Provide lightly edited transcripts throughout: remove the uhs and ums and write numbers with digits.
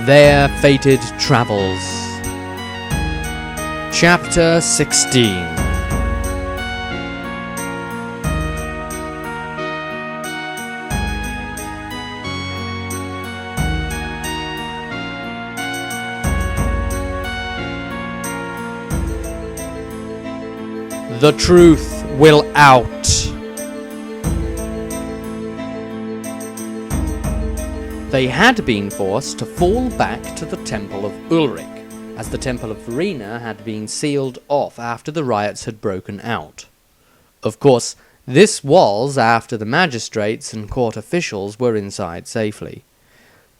Their Fated Travels. Chapter 16. The truth will out. They had been forced to fall back to the Temple of Ulrich, as the Temple of Verena had been sealed off after the riots had broken out. Of course, this was after the magistrates and court officials were inside safely.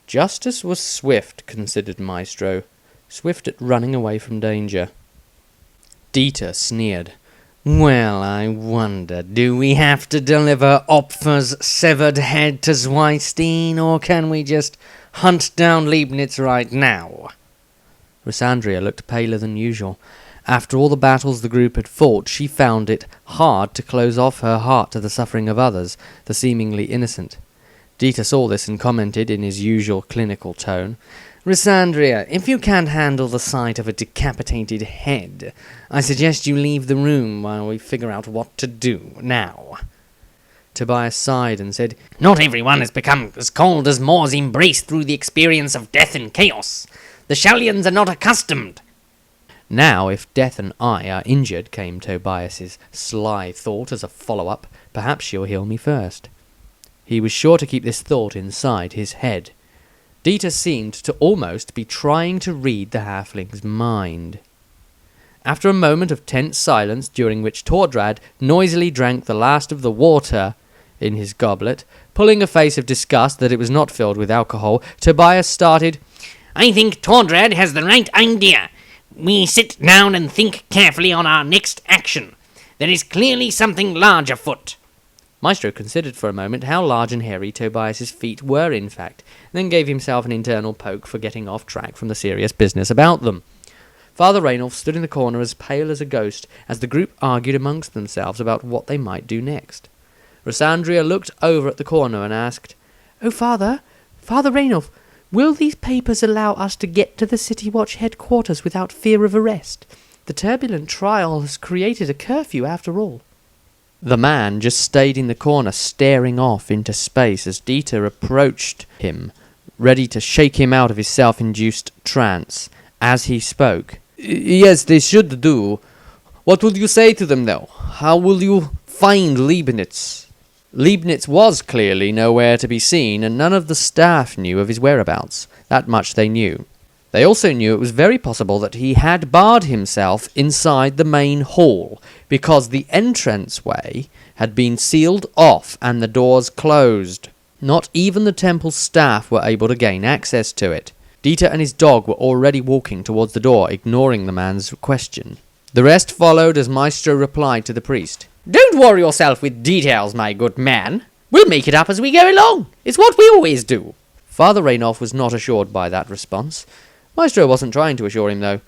Justice was swift, considered Maestro, swift at running away from danger. Dieter sneered. Well, I wonder, do we have to deliver Opfer's severed head to Ch16, or can we just hunt down Leibniz right now? Rysandria looked paler than usual. After all the battles the group had fought, she found it hard to close off her heart to the suffering of others, the seemingly innocent. Dieter saw this and commented in his usual clinical tone, Rysandria, if you can't handle the sight of a decapitated head, I suggest you leave the room while we figure out what to do now. Tobias sighed and said, Not everyone has become as cold as Moors embraced through the experience of death and chaos. The Shellians are not accustomed. Now, if Death and I are injured, came Tobias's sly thought as a follow-up, perhaps she'll heal me first. He was sure to keep this thought inside his head. Dieter seemed to almost be trying to read the halfling's mind. After a moment of tense silence, during which Tordrad noisily drank the last of the water in his goblet, pulling a face of disgust that it was not filled with alcohol, Tobias started, I think Tordrad has the right idea. We sit down and think carefully on our next action. There is clearly something large afoot. Maestro considered for a moment how large and hairy Tobias's feet were in fact, then gave himself an internal poke for getting off track from the serious business about them. Father Rainulf stood in the corner as pale as a ghost as the group argued amongst themselves about what they might do next. Rysandria looked over at the corner and asked, Oh, Father Rainulf, will these papers allow us to get to the City Watch headquarters without fear of arrest? The turbulent trial has created a curfew after all. The man just stayed in the corner, staring off into space as Dieter approached him, ready to shake him out of his self-induced trance. As he spoke, Yes, they should do. What will you say to them, though? How will you find Leibniz? Leibniz was clearly nowhere to be seen, and none of the staff knew of his whereabouts. That much they knew. They also knew it was very possible that he had barred himself inside the main hall, because the entranceway had been sealed off and the doors closed. Not even the temple staff were able to gain access to it. Dieter and his dog were already walking towards the door, ignoring the man's question. The rest followed as Maestro replied to the priest. Don't worry yourself with details, my good man. We'll make it up as we go along. It's what we always do. Father Rainulf was not assured by that response. Maestro wasn't trying to assure him, though.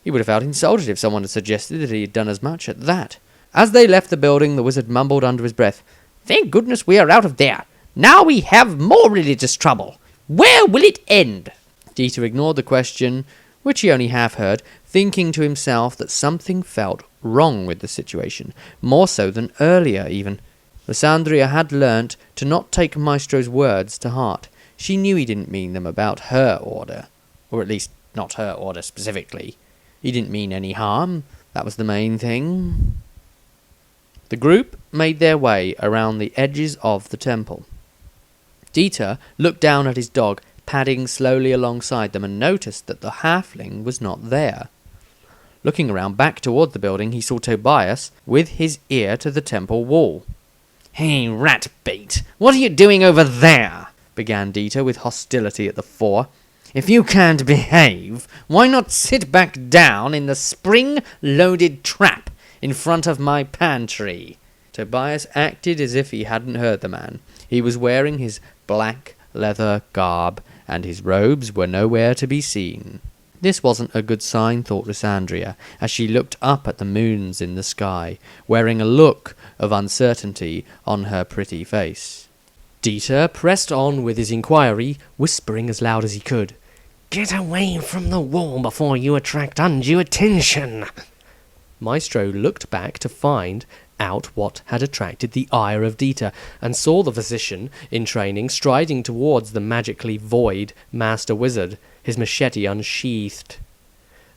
He would have felt insulted if someone had suggested that he had done as much at that. As they left the building, the wizard mumbled under his breath, Thank goodness we are out of there. Now we have more religious trouble. Where will it end? Dieter ignored the question, which he only half heard, thinking to himself that something felt wrong with the situation, more so than earlier even. Rysandria had learnt to not take Maestro's words to heart. She knew he didn't mean them about her order. Or at least, not her order specifically. He didn't mean any harm. That was the main thing. The group made their way around the edges of the temple. Dieter looked down at his dog, padding slowly alongside them, and noticed that the halfling was not there. Looking around back toward the building, he saw Tobias with his ear to the temple wall. Hey, rat-bait, what are you doing over there? Began Dieter with hostility at the fore. If you can't behave, why not sit back down in the spring-loaded trap in front of my pantry? Tobias acted as if he hadn't heard the man. He was wearing his black leather garb, and his robes were nowhere to be seen. This wasn't a good sign, thought Rysandria, as she looked up at the moons in the sky, wearing a look of uncertainty on her pretty face. Dieter pressed on with his inquiry, whispering as loud as he could. Get away from the wall before you attract undue attention. Maestro looked back to find out what had attracted the ire of Dieter, and saw the physician in training striding towards the magically void master wizard, his machete unsheathed.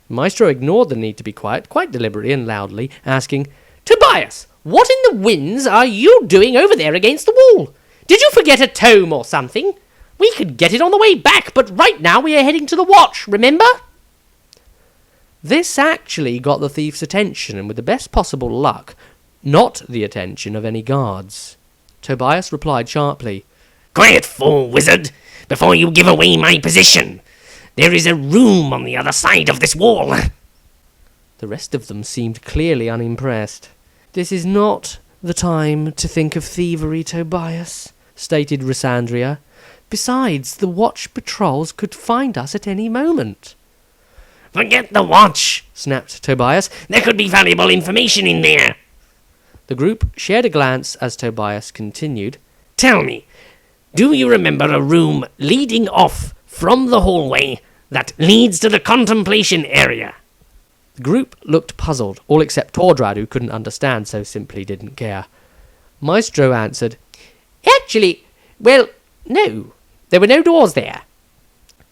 Maestro ignored the need to be quiet, quite deliberately and loudly, asking, "Tobias, what in the winds are you doing over there against the wall? Did you forget a tome or something? We could get it on the way back, but right now we are heading to the watch, remember?" This actually got the thief's attention, and with the best possible luck, not the attention of any guards. Tobias replied sharply, Quiet, fool wizard, before you give away my position. There is a room on the other side of this wall. The rest of them seemed clearly unimpressed. "This is not the time to think of thievery, Tobias," stated Rysandria. "Besides, the watch patrols could find us at any moment." Forget the watch, snapped Tobias. There could be valuable information in there. The group shared a glance as Tobias continued. Tell me, do you remember a room leading off from the hallway that leads to the contemplation area? The group looked puzzled, all except Tordrad, who couldn't understand, so simply didn't care. Maestro answered, "Actually, well, no. There were no doors there."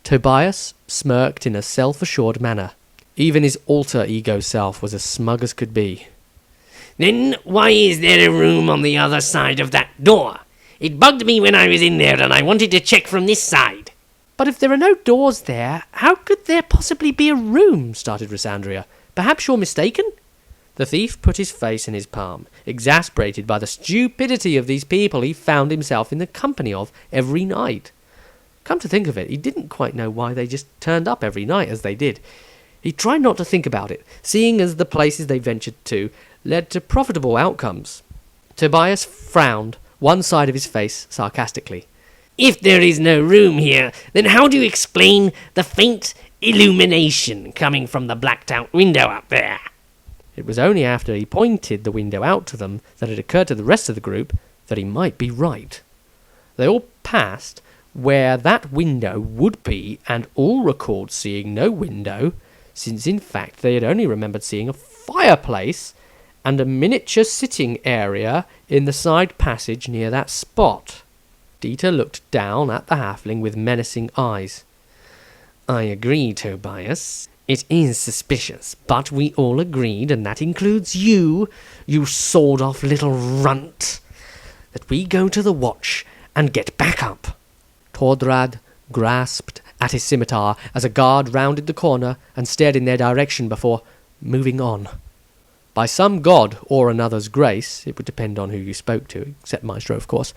Tobias smirked in a self-assured manner. Even his alter ego self was as smug as could be. Then why is there a room on the other side of that door? It bugged me when I was in there and I wanted to check from this side. "But if there are no doors there, how could there possibly be a room?" started Rysandria. "Perhaps you're mistaken?" The thief put his face in his palm, exasperated by the stupidity of these people he found himself in the company of every night. Come to think of it, he didn't quite know why they just turned up every night as they did. He tried not to think about it, seeing as the places they ventured to led to profitable outcomes. Tobias frowned, one side of his face sarcastically. If there is no room here, then how do you explain the faint illumination coming from the blacked-out window up there? It was only after he pointed the window out to them that it occurred to the rest of the group that he might be right. They all passed where that window would be, and all recalled seeing no window, since in fact they had only remembered seeing a fireplace and a miniature sitting area in the side passage near that spot. Dieter looked down at the halfling with menacing eyes. I agree, Tobias. It is suspicious, but we all agreed, and that includes you, you sawed-off little runt, that we go to the watch and get back up. Tordrad grasped at his scimitar as a guard rounded the corner and stared in their direction before moving on. By some god or another's grace, it would depend on who you spoke to, except Maestro, of course,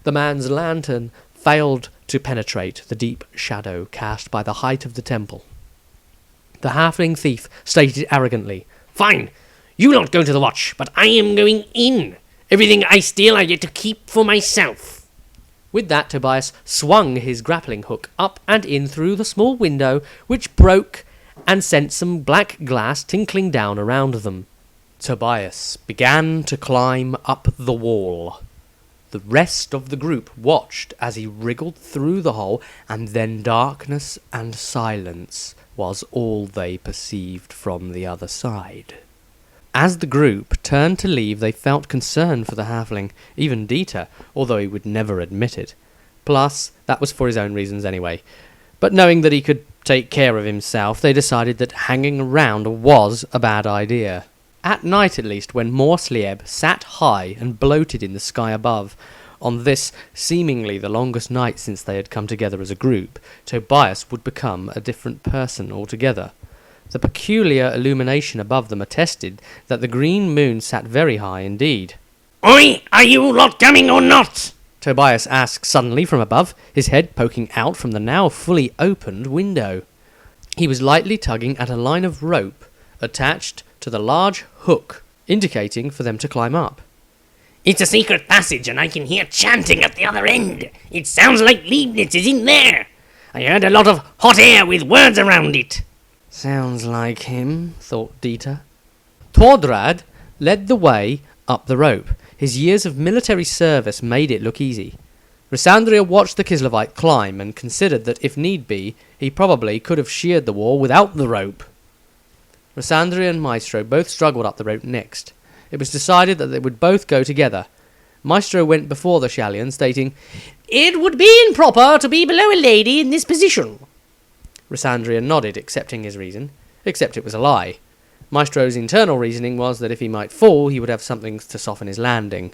the man's lantern failed to penetrate the deep shadow cast by the height of the temple. The halfling thief stated arrogantly, Fine, you not go to the watch, but I am going in. Everything I steal I get to keep for myself. With that, Tobias swung his grappling hook up and in through the small window, which broke and sent some black glass tinkling down around them. Tobias began to climb up the wall. The rest of the group watched as he wriggled through the hole, and then darkness and silence was all they perceived from the other side. As the group turned to leave, they felt concern for the halfling, even Dieter, although he would never admit it. Plus, that was for his own reasons anyway. But knowing that he could take care of himself, they decided that hanging around was a bad idea. At night, at least, when Morslieb sat high and bloated in the sky above, on this seemingly the longest night since they had come together as a group, Tobias would become a different person altogether. The peculiar illumination above them attested that the green moon sat very high indeed. Oi, are you lot coming or not? Tobias asked suddenly from above, his head poking out from the now fully opened window. He was lightly tugging at a line of rope attached to the large hook, indicating for them to climb up. It's a secret passage and I can hear chanting at the other end. It sounds like Leibniz is in there. I heard a lot of hot air with words around it. Sounds like him, thought Dieter. Tordrad led the way up the rope. His years of military service made it look easy. Rysandria watched the Kislevite climb and considered that if need be, he probably could have sheared the wall without the rope. Rysandria and Maestro both struggled up the rope next. It was decided that they would both go together. Maestro went before the Shallion, stating, It would be improper to be below a lady in this position. Rysandria nodded, accepting his reason, except it was a lie. Maestro's internal reasoning was that if he might fall, he would have something to soften his landing.